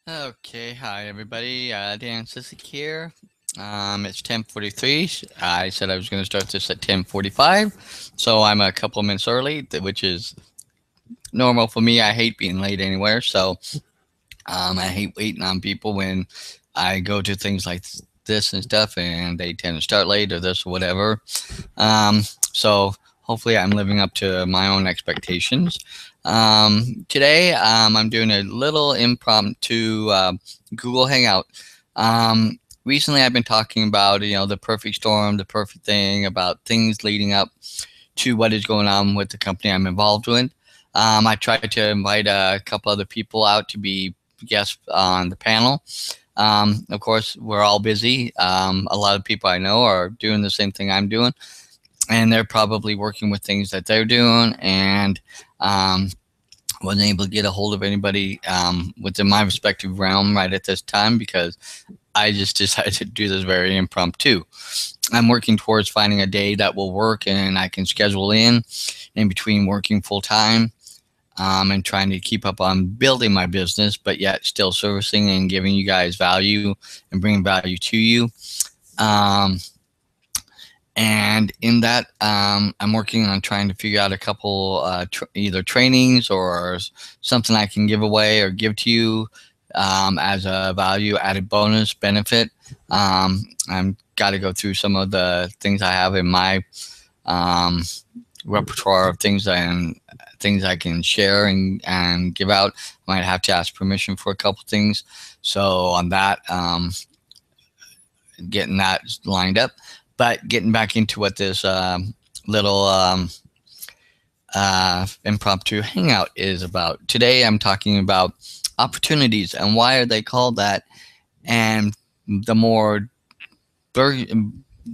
Okay, hi everybody. Dan Sissik here. It's 10:43. I said I was going to start this at 10:45, so I'm a couple minutes early, which is normal for me. I hate being late anywhere, so I hate waiting on people when I go to things like this and stuff, and they tend to start late or this or whatever. Um, so hopefully, I'm living up to my own expectations. Today, I'm doing a little impromptu Google Hangout. Recently, I've been talking about the perfect storm, the perfect thing, about things leading up to what is going on with the company I'm involved with. I tried to invite a couple other people out to be guests on the panel. Of course, we're all busy. A lot of people I know are doing the same thing I'm doing, and they're probably working with things that they're doing, and um, wasn't able to get a hold of anybody within my respective realm right at this time because I just decided to do this very impromptu. I'm working towards finding a day that will work and I can schedule in between working full time and trying to keep up on building my business, but yet still servicing and giving you guys value and bringing value to you. Um, and in that, I'm working on trying to figure out a couple either trainings or something I can give away or give to you as a value added bonus benefit. I'm got to go through some of the things I have in my um, repertoire of things and things I can share and give out. I might have to ask permission for a couple things. So on that, getting that lined up. But getting back into what this little impromptu hangout is about. Today I'm talking about opportunities and why are they called that. And the more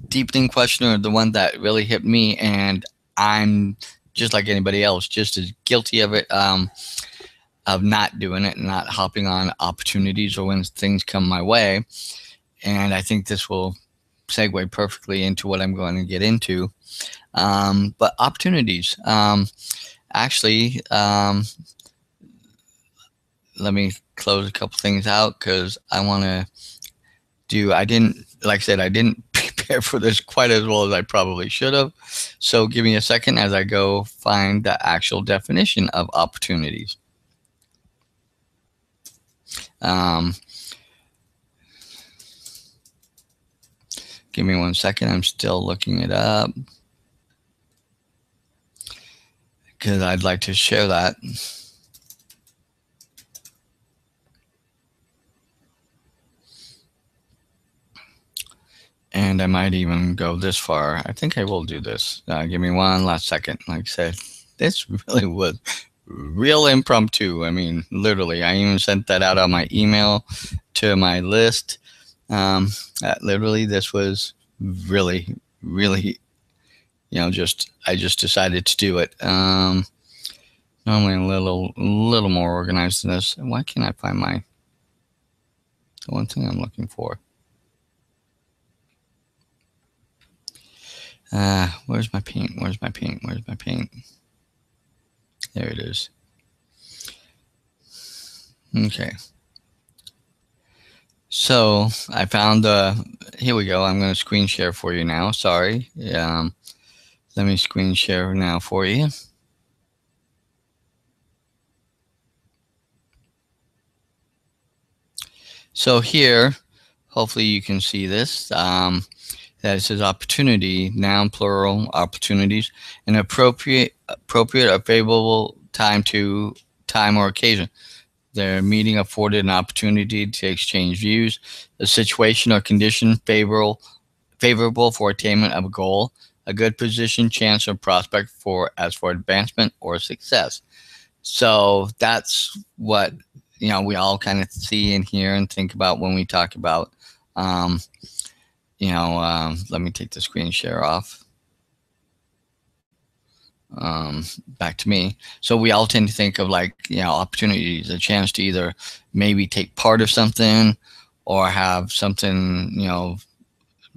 deepening question, or the one that really hit me, and I'm just like anybody else, just as guilty of it, of not doing it and not hopping on opportunities or when things come my way. And I think this will segue perfectly into what I'm going to get into. But opportunities. Actually, let me close a couple things out because I want to do. I didn't, like I said, I didn't prepare for this quite as well as I probably should have. So give me a second as I go find the actual definition of opportunities. Um, Give me 1 second. I'm still looking it up because I'd like to share that. And I might even go this far. I think I will do this. Give me one last second. Like I said, this really was real impromptu. I mean, literally, I even sent that out on my email to my list. Literally, this was really, really, just I just decided to do it. Normally a little more organized than this. Why can't I find the one thing I'm looking for? Where's my paint? Where's my paint? Where's my paint? There it is. Okay. So I found here we go. I'm going to screen share for you now. Sorry. Let me screen share now for you. So here, hopefully you can see this. That it says opportunity, noun plural, opportunities, an appropriate or favorable time or occasion. Their meeting afforded an opportunity to exchange views, a situation or condition favorable for attainment of a goal, a good position, chance, or prospect for advancement or success. So that's what we all kind of see and hear and think about when we talk about. Um, Let me take the screen share off. Back to me. So we all tend to think of like opportunities, a chance to either maybe take part of something or have something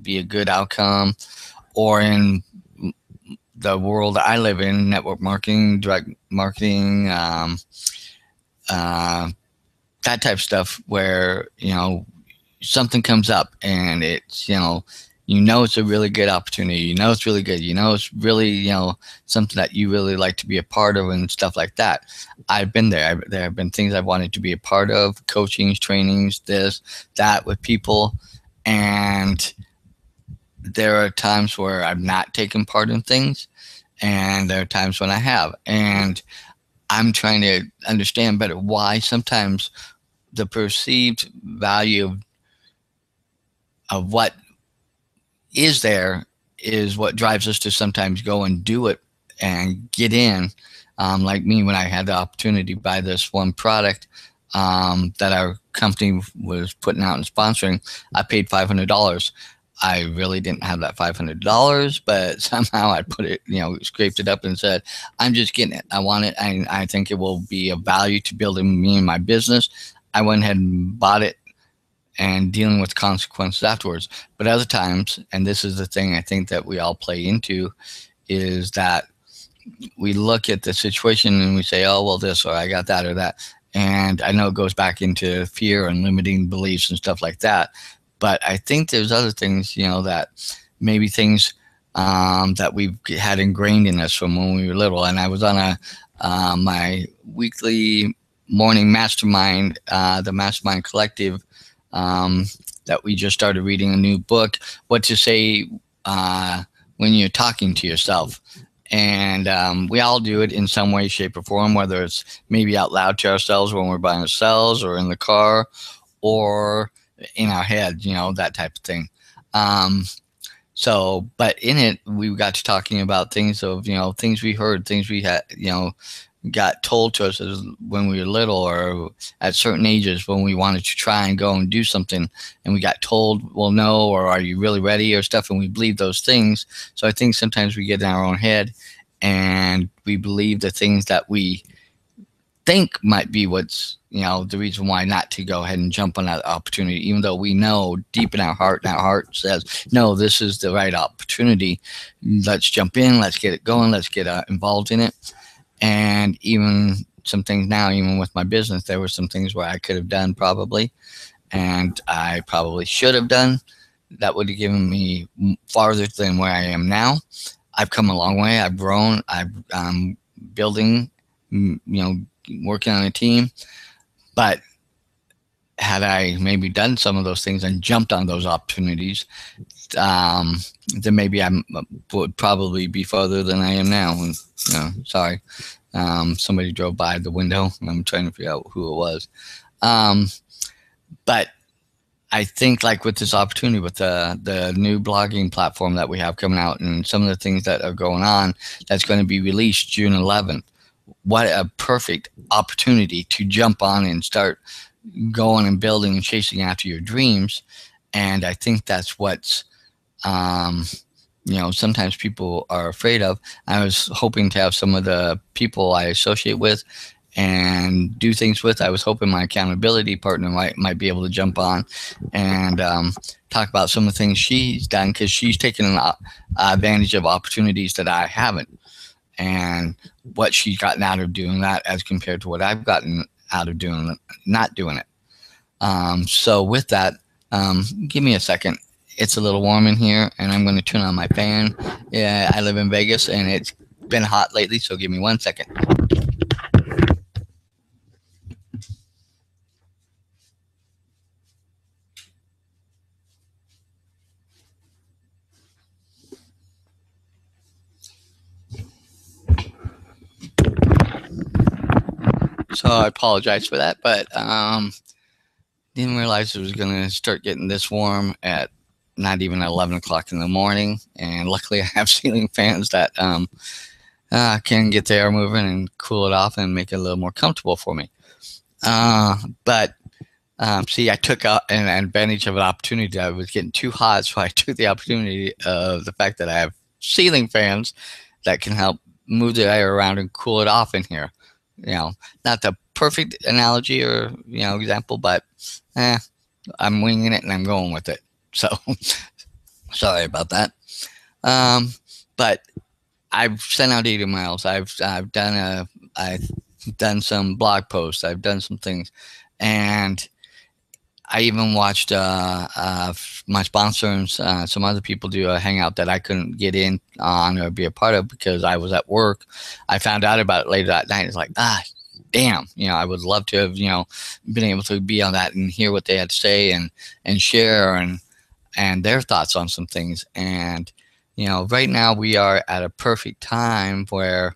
be a good outcome, or in the world I live in, network marketing, direct marketing, uh, that type of stuff where, something comes up and it's, it's a really good opportunity. It's really good. It's really, something that you really like to be a part of and stuff like that. I've been there. There have been things I've wanted to be a part of, coachings, trainings, this, that with people. And there are times where I've not taken part in things, and there are times when I have. And I'm trying to understand better why sometimes the perceived value of what is there is what drives us to sometimes go and do it and get in. Like me, when I had the opportunity to buy this one product that our company was putting out and sponsoring, I paid $500. I really didn't have that $500, but somehow I put it, scraped it up and said, I'm just getting it. I want it. I think it will be of value to building me and my business. I went ahead and bought it and dealing with consequences afterwards. But other times, and this is the thing I think that we all play into, is that we look at the situation and we say, oh, well, this, or I got that or that. And I know it goes back into fear and limiting beliefs and stuff like that. But I think there's other things, that maybe things that we've had ingrained in us from when we were little. And I was on my weekly morning mastermind, the Mastermind Collective, that we just started reading a new book, What to Say When You're Talking to Yourself. And we all do it in some way, shape, or form, whether it's maybe out loud to ourselves when we're by ourselves, or in the car, or in our head, that type of thing. But in it, we got to talking about things of, things we heard, things we had, got told to us when we were little, or at certain ages when we wanted to try and go and do something, and we got told, well, no, or are you really ready, or stuff, and we believe those things. So I think sometimes we get in our own head and we believe the things that we think might be what's, the reason why not to go ahead and jump on that opportunity, even though we know deep in our heart, and our heart says, no, this is the right opportunity. Let's jump in, let's get it going, let's get involved in it. And even some things now, even with my business, there were some things where I could have done probably, and I probably should have done, that would have given me farther than where I am now. I've come a long way. I've grown. I'm building, working on a team. But had I maybe done some of those things and jumped on those opportunities, then maybe I would probably be farther than I am now. And, sorry, somebody drove by the window, and I'm trying to figure out who it was. But I think, like with this opportunity, with the new blogging platform that we have coming out, and some of the things that are going on, that's going to be released June 11th. What a perfect opportunity to jump on and start going and building and chasing after your dreams. And I think that's what's, sometimes people are afraid of. I was hoping to have some of the people I associate with and do things with. I was hoping my accountability partner might be able to jump on and talk about some of the things she's done, because she's taken advantage of opportunities that I haven't, and what she's gotten out of doing that as compared to what I've gotten out of not doing it. So with that, give me a second. It's a little warm in here, and I'm going to turn on my fan. Yeah, I live in Vegas, and it's been hot lately, so give me 1 second. So I apologize for that, but didn't realize it was going to start getting this warm at not even 11 o'clock in the morning. And luckily I have ceiling fans that can get the air moving and cool it off and make it a little more comfortable for me. But see, I took an advantage of an opportunity. I was getting too hot, so I took the opportunity of the fact that I have ceiling fans that can help move the air around and cool it off in here. Not the perfect analogy or, example, but I'm winging it and I'm going with it. So sorry about that. But I've sent out emails. I've done some blog posts. I've done some things, And I even watched my sponsor and some other people do a hangout that I couldn't get in on or be a part of because I was at work. I found out about it later that night. It's like, damn, I would love to have, been able to be on that and hear what they had to say and share and their thoughts on some things. And, right now we are at a perfect time where,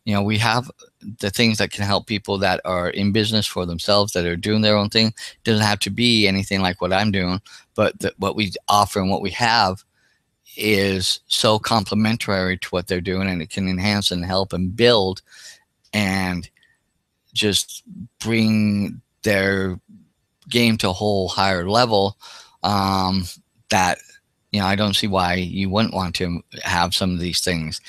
we have the things that can help people that are in business for themselves, that are doing their own thing. It doesn't have to be anything like what I'm doing, but what we offer and what we have is so complementary to what they're doing, and it can enhance and help and build and just bring their game to a whole higher level, that I don't see why you wouldn't want to have some of these things.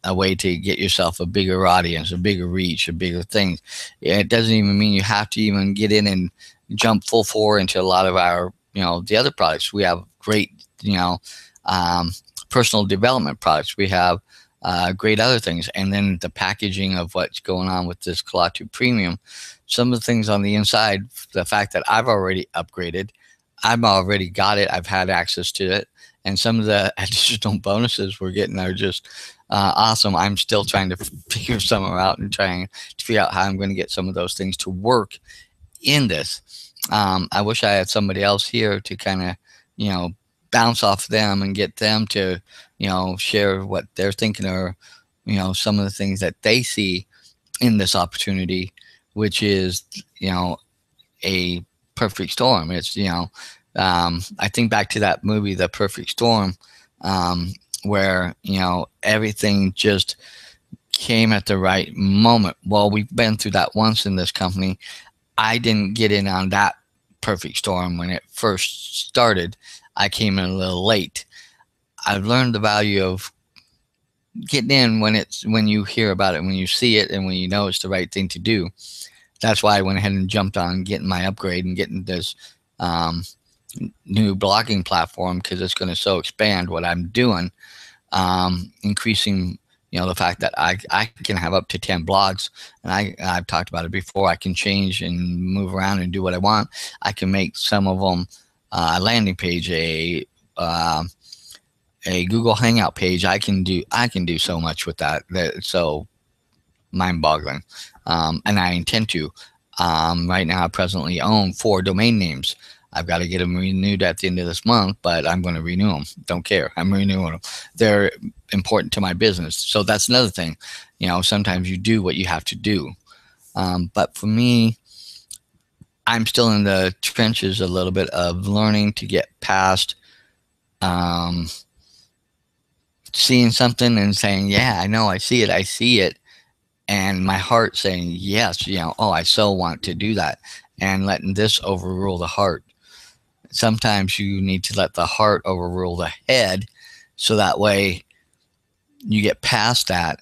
A way to get yourself a bigger audience, a bigger reach, a bigger things. It doesn't even mean you have to even get in and jump full forward into a lot of our, the other products. We have great, personal development products. We have great other things. And then the packaging of what's going on with this Klaatu Premium, some of the things on the inside, the fact that I've already upgraded, I've already got it, I've had access to it, and some of the additional bonuses we're getting are just awesome. I'm still trying to figure some out and trying to figure out how I'm going to get some of those things to work in this. I wish I had somebody else here to kind of, bounce off them and get them to, share what they're thinking, or, some of the things that they see in this opportunity, which is, a perfect storm. It's, I think back to that movie, The Perfect Storm, where, everything just came at the right moment. Well, we've been through that once in this company. I didn't get in on that perfect storm when it first started. I came in a little late. I've learned the value of getting in when you hear about it, when you see it, and when you know it's the right thing to do. That's why I went ahead and jumped on getting my upgrade and getting this new blogging platform, because it's going to so expand what I'm doing, increasing the fact that I can have up to 10 blogs, and I've talked about it before. I can change and move around and do what I want. I can make some of them a landing page, a Google Hangout page. I can do so much with that. It's so mind-boggling, and I intend to. Right now, I presently own 4 domain names. I've got to get them renewed at the end of this month, but I'm going to renew them. Don't care. I'm renewing them. They're important to my business. So that's another thing. Sometimes you do what you have to do. But for me, I'm still in the trenches a little bit of learning to get past seeing something and saying, yeah, I know, I see it. And my heart saying, yes, I so want to do that. And letting this overrule the heart. Sometimes you need to let the heart overrule the head, so that way you get past that,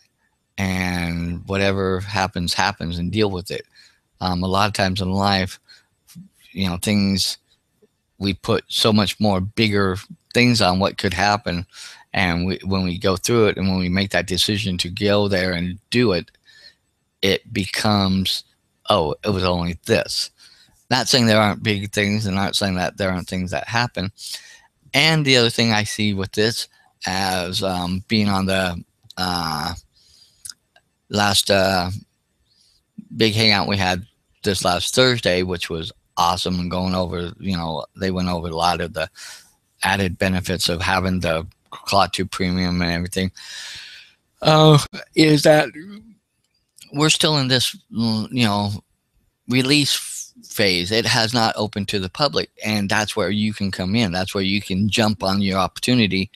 and whatever happens, and deal with it. A lot of times in life, things, we put so much more bigger things on what could happen. And when we go through it, and when we make that decision to go there and do it, it becomes, oh, it was only this. Not saying there aren't big things, and not saying that there aren't things that happen. And the other thing I see with this, as being on the last big hangout we had this last Thursday, which was awesome, and going over, they went over a lot of the added benefits of having the Klaatu Premium and everything, is that we're still in this, release phase. It has not opened to the public, and that's where you can come in. That's where you can jump on your opportunity,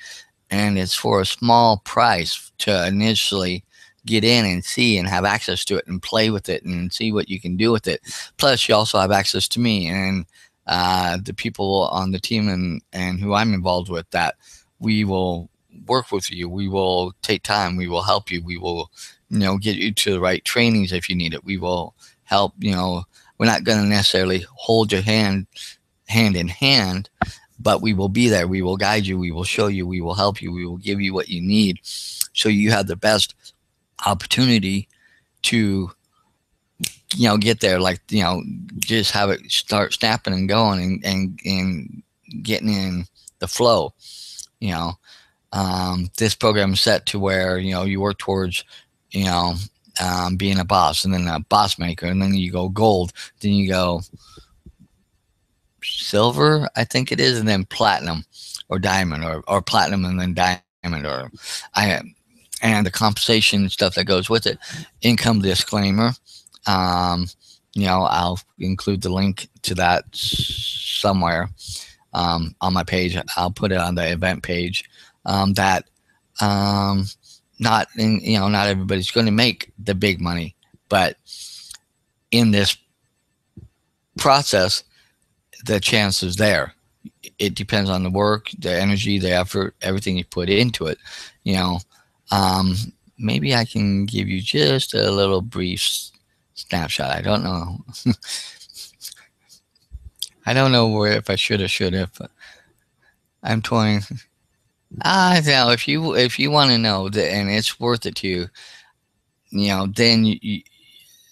and it's for a small price to initially get in and see and have access to it and play with it and see what you can do with it. Plus, you also have access to me and the people on the team and who I'm involved with, that we will work with you. We will take time. We will help you. We will, get you to the right trainings if you need it. We will help, we're not going to necessarily hold your hand in hand, but we will be there. We will guide you. We will show you. We will help you. We will give you what you need, so you have the best opportunity to get there, like, just have it start snapping and going, and getting in the flow. you know this program is set to where you work towards you know being a boss, and then a boss maker, and then you go gold, then you go silver, I think it is, and then platinum or diamond, or platinum and then diamond, or I and the compensation stuff that goes with it. Income disclaimer. Um, I'll include the link to that somewhere on my page. I'll put it on the event page. That not in, not everybody's going to make the big money, but in this process, the chance is there. It depends on the work, the energy, the effort, everything you put into it. You know, um, Maybe I can give you just a little brief snapshot. I don't know. I don't know where, if I should or should have. I'm toying. Now if you want to know that, and it's worth it to you, then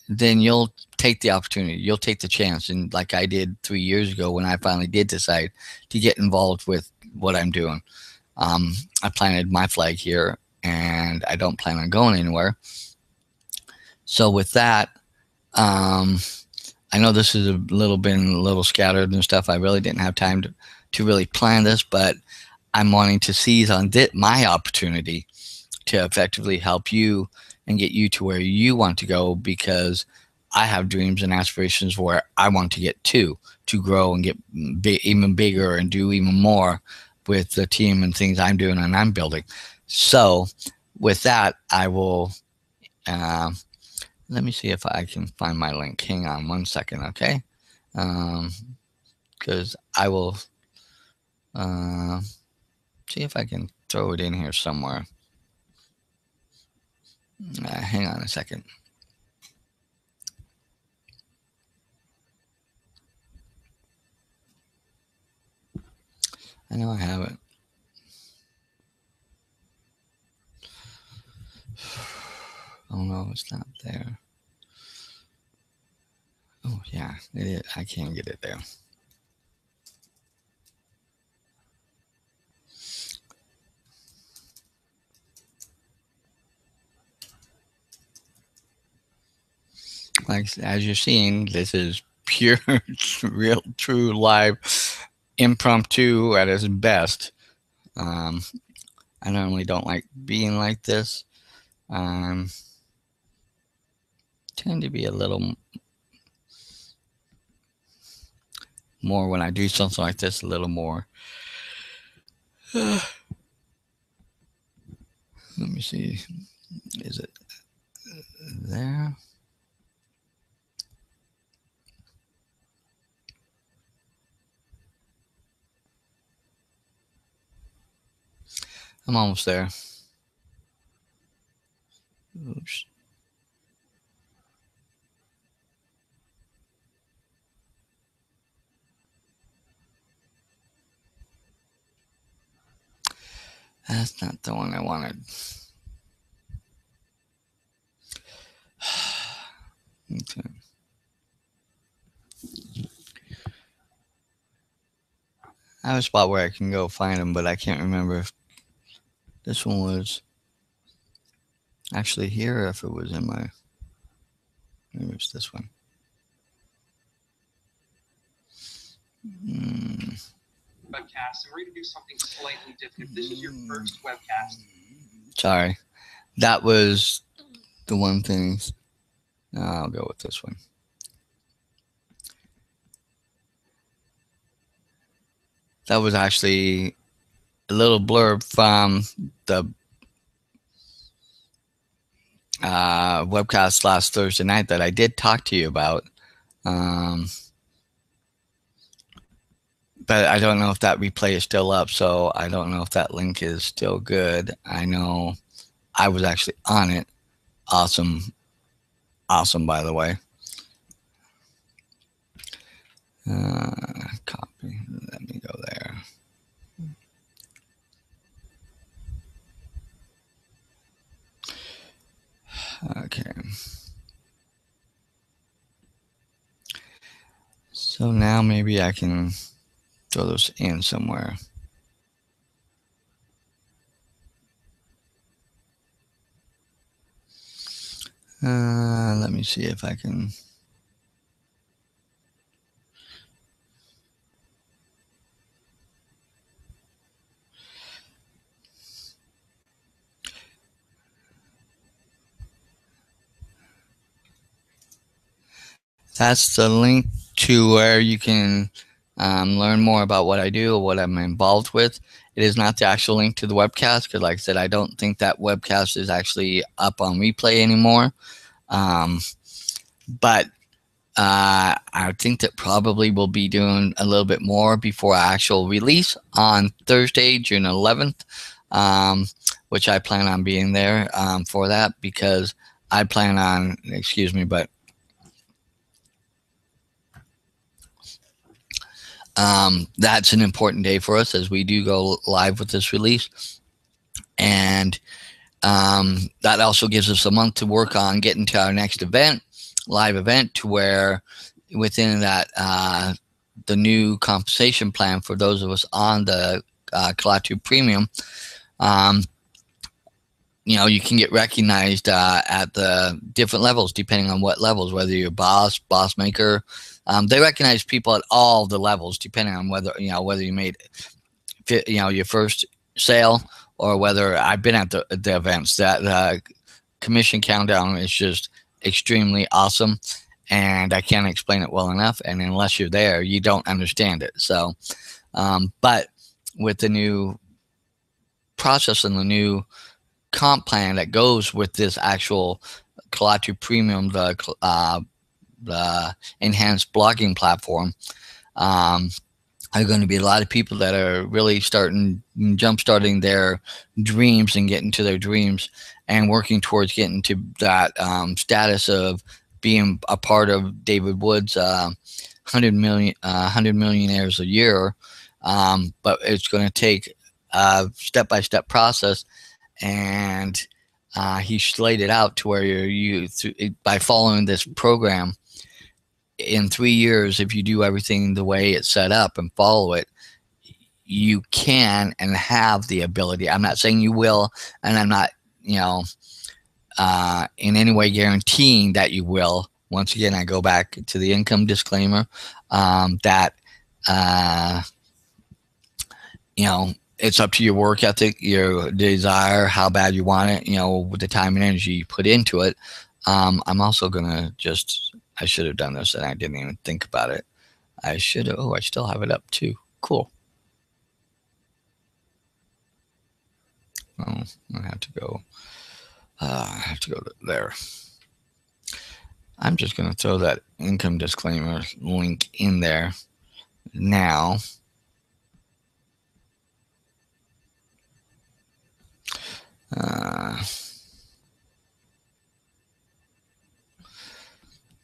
then you'll take the opportunity. You'll take the chance, and like I did 3 years ago when I finally did decide to get involved with what I'm doing. I planted my flag here, and I don't plan on going anywhere. So with that, I know this is a little scattered and stuff. I really didn't have time to really plan this, but I'm wanting to seize on my opportunity to effectively help you and get you to where you want to go, because I have dreams and aspirations where I want to get to grow and get even bigger and do even more with the team and things I'm doing and I'm building. So with that, I will let me see if I can find my link. Hang on one second, okay? Because I will see if I can throw it in here somewhere. Hang on a second. I know I have it. Oh no, it's not there. Oh yeah, it is. I can't get it there. Like, as you're seeing, this is pure, real, true, live, impromptu at its best. I normally don't like being like this. Tend to be a little more when I do something like this, a little more. Let me see. Is it there? I'm almost there. Oops. That's not the one I wanted. Okay. I have a spot where I can go find them, but I can't remember if this one was actually here, or if it was in my. Maybe it's this one. Webcast, and we're going to do something slightly different. If this is your first webcast. Sorry. That was the one thing. No, I'll go with this one. That was actually a little blurb from the webcast last Thursday night that I did talk to you about. But I don't know if that replay is still up, so I don't know if that link is still good. I know I was actually on it. Awesome, by the way. Copy. Let me go there. Okay. So now maybe I can throw those in somewhere. Let me see if I can. That's the link to where you can learn more about what I do or what I'm involved with. It is not the actual link to the webcast because, like I said, I don't think that webcast is actually up on replay anymore. But I think that probably we'll be doing a little bit more before actual release on Thursday, June 11th, which I plan on being there for that because I plan on, excuse me, but that's an important day for us as we do go live with this release. And that also gives us a month to work on getting to our next event, live event, to where within that the new compensation plan for those of us on the Kalatu Premium, you can get recognized at the different levels, depending on what levels, whether you're boss maker. They recognize people at all the levels, depending on whether you made your first sale or whether I've been at the events. That commission countdown is just extremely awesome, and I can't explain it well enough. And unless you're there, you don't understand it. So, but with the new process and the new comp plan that goes with this actual Kalatu Premium, the enhanced blogging platform, are going to be a lot of people that are really jump-starting their dreams and getting to their dreams and working towards getting to that status of being a part of David Wood's 100 millionaires a year. But it's going to take a step-by-step process, and he laid it out to where by following this program, in 3 years, if you do everything the way it's set up and follow it, you can and have the ability. I'm not saying you will, and I'm not, in any way guaranteeing that you will. Once again, I go back to the income disclaimer that, it's up to your work ethic, your desire, how bad you want it, with the time and energy you put into it. I'm also going to I should have done this and I didn't even think about it. I should have. Oh, I still have it up too. Cool. Oh, I have to go. There. I'm just going to throw that income disclaimer link in there now.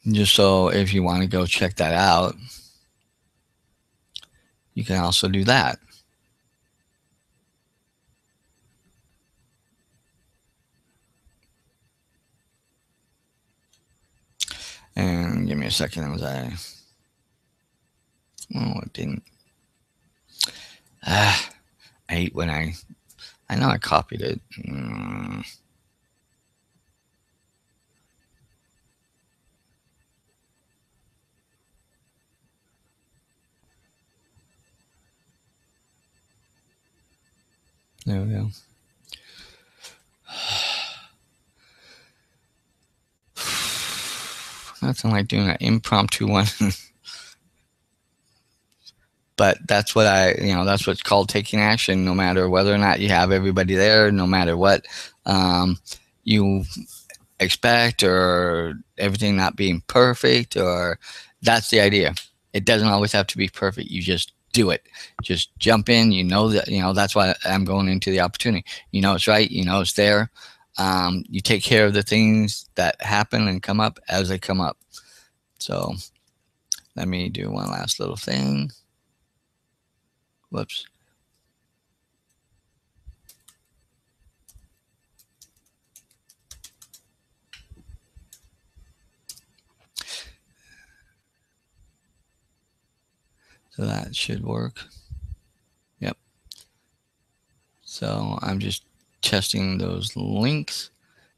Just so if you want to go check that out, you can also do that. And give me a second. Oh, it didn't. I hate when I know I copied it. There we go. Nothing like doing an impromptu one. But that's what that's what's called taking action, no matter whether or not you have everybody there, no matter what you expect or everything not being perfect, or that's the idea. It doesn't always have to be perfect. You just do it. Just jump in. That's why I'm going into the opportunity. It's right. It's there. You take care of the things that happen and come up as they come up. So let me do one last little thing. Whoops. So that should work. Yep. So I'm just testing those links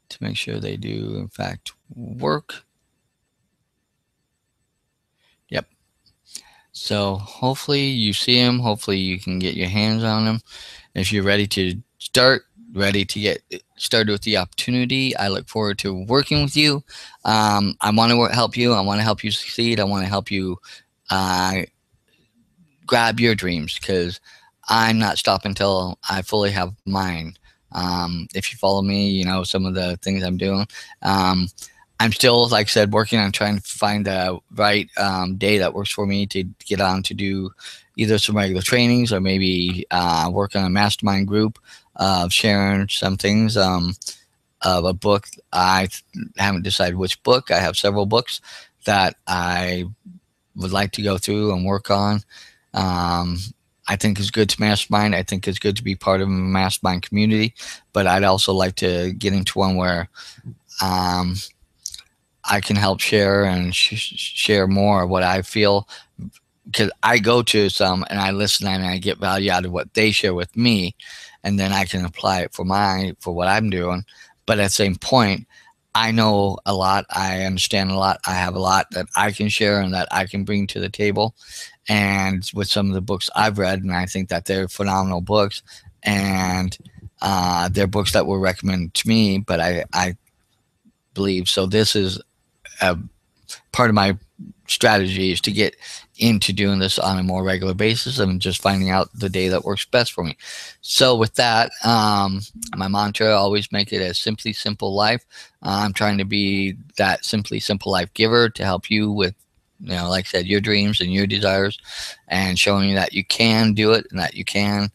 to make sure they do in fact work. Yep. So hopefully you see them. Hopefully you can get your hands on them. If you're ready to start, ready to get started with the opportunity, I look forward to working with you. I want to help you. I want to help you succeed. I want to help you uh, grab your dreams, because I'm not stopping until I fully have mine. If you follow me, you know some of the things I'm doing. Um, I'm still, like I said, working on trying to find the right day that works for me to get on to do either some regular trainings or maybe work on a mastermind group of sharing some things of a book. I haven't decided which book. I have several books that I would like to go through and work on. Um, I think it's good to mastermind. I think it's good to be part of a mastermind community, but I'd also like to get into one where um, I can help share and share more of what I feel, because I go to some and I listen and I get value out of what they share with me, and then I can apply it for what I'm doing. But at the same point, I know a lot, I understand a lot, I have a lot that I can share and that I can bring to the table. And with some of the books I've read, and I think that they're phenomenal books, and they're books that were recommended to me, but I believe so. This is a part of my strategy is to get into doing this on a more regular basis and just finding out the day that works best for me. So with that, my mantra, always make it a simply simple life. I'm trying to be that simply simple life giver to help you with, like I said, your dreams and your desires, and showing you that you can do it and that you can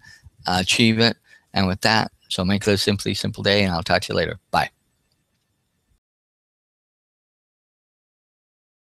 achieve it. And with that, so make it a simply simple day, and I'll talk to you later. Bye.